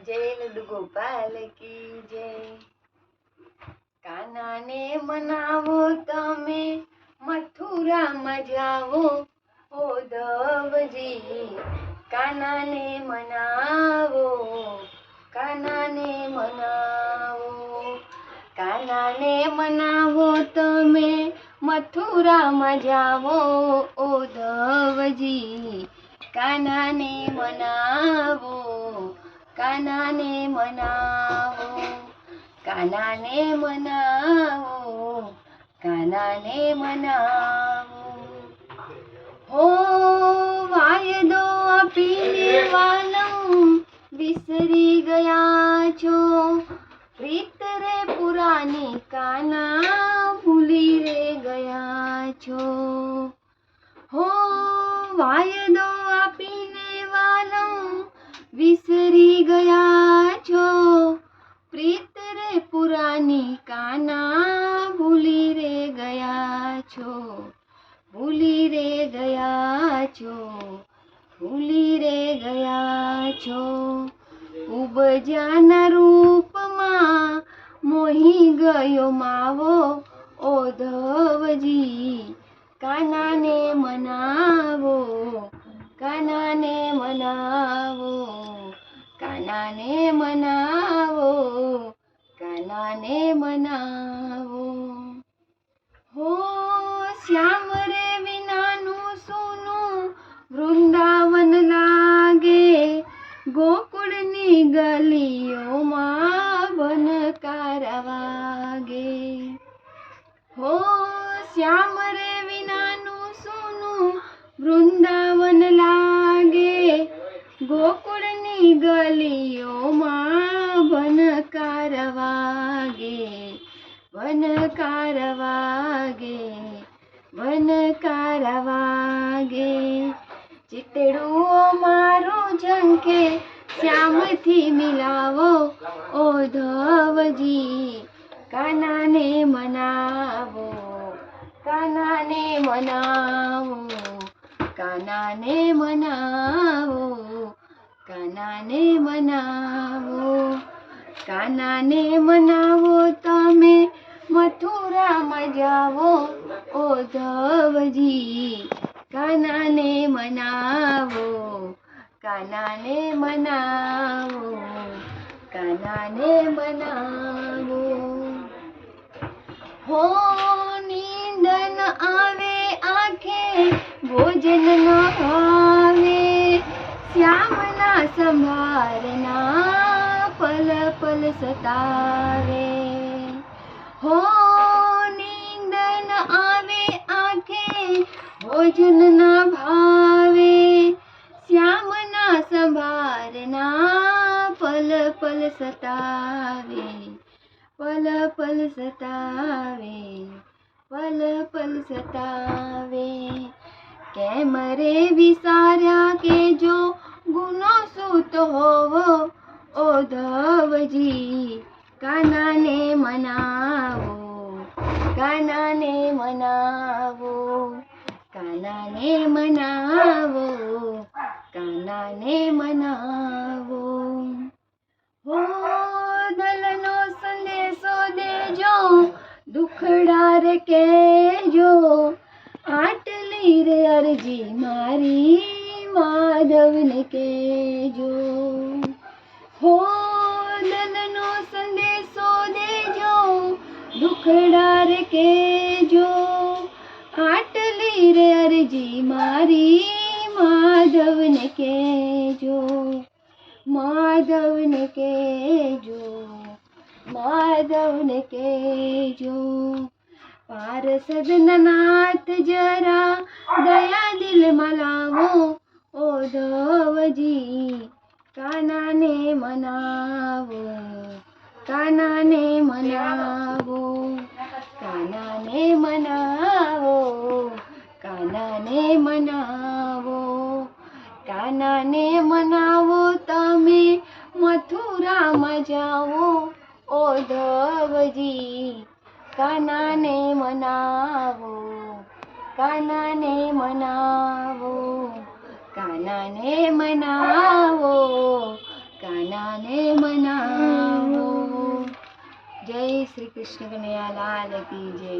जय लड्डू गोपाल की जय। कान्हाने मनावो तमे मथुराમાં જાવો ઉદ્ધવજી। કાન્હાને મનાવો, કાન્હાને મનાવો, કાન્હાને મનાવો તમે મથુરામાં જાવો ઉદ્ધવજી। કાન્હાને મનાવો, કાન્હાને મનાવો, કાન્હાને મનાવો, કાન્હાને મનાવો। હો વાયદો આપીને વાલમ વિસરી ગયા છો, પ્રીત રે પુરાની કાન્હા ભૂલી રે ગયા છો। હો વાયદો આપીને વાલમ વિસરી ગયા છો, પ્રીત રે પુરાની કાન્હા ભૂલી રે ગયા છો, ભૂલી રે ગયા છો, ભૂલી રે ગયા છો। ઉબજાના રૂપમાં મોહી ગયો માવો ઉદ્ધવજી। કાન્હાને મનાવો, કાન્હાને મનાવો, કાન્હાને મનાવો, કાન્હાને મનાવો। હો શ્યામ રે વિનાનું સૂનું વૃંદાવન લાગે, ગોકુળની ગલીઓમાં ભનકાર વાગે। હો શ્યામ રે વિનાનું સૂનું વૃંદાવન લાગે, ગોકુળની ગલીઓમાં ભનકાર વાગે, ભનકાર વાગે, ભનકાર વાગે। ચિતડું મારું ઝંખે શ્યામથી મિલાવો ઉદ્ધવજી। કાન્હાને મનાવો, કાન્હાને મનાવો, કાન્હાને મનાવો, કાન્હાને મનાવો, કાન્હાને મનાવો તમે મથુરામાં જાવો ઉદ્ધવજી। કાન્હાને મનાવો, કાન્હાને મનાવો, કાન્હાને મનાવો। હો નીંદ ન આવે આંખે, ભોજન ન ભાવે, શ્યામના સંભારના પલ પલ સતાવે। હો નીંદ ન આવે આંખે, ભોજન ન ભાવે, શ્યામના સંભારના પલ પલ સતાવે, પલ પલ સતાવે, પલ પલ સતાવે। કેમ રે વિસાર્યા કે જો ગુનો સૂત હોવો ઉદ્ધવજી। કાન્હાને મનાવો, કાન્હાને મનાવો, કાન્હાને મનાવો, કાન્હાને મનાવો। હો દલનો સંદેશો દેજો, દુખડા રે કહેજો, આટલી રે અરજી મારી માધવને કહેજો। હો દલનો સંદેશો દેજો, દુખડા રે કહેજો, આટલી રે અરજી મારી માધવને કહેજો, માધવને કહેજો, માધવને કહેજો। પાર્ષદ નાથ જરા દયા દિલમાં લાવો ઉદ્ધવજી। કાન્હાને મનાવો, કાન્હાને મનાવો, કાન્હાને મનાવો, કાન્હાને મનાવો, કાન્હાને મનાવો તમે મથુરામાં જાઓ ઉદ્ધવજી। કાન્હાને મનાવો, કાન્હાને મનાવો, કાન્હાને મનાવો, કાન્હાને બનાવો. જય શ્રી કૃષ્ણ કનૈયા લાલ કી જય.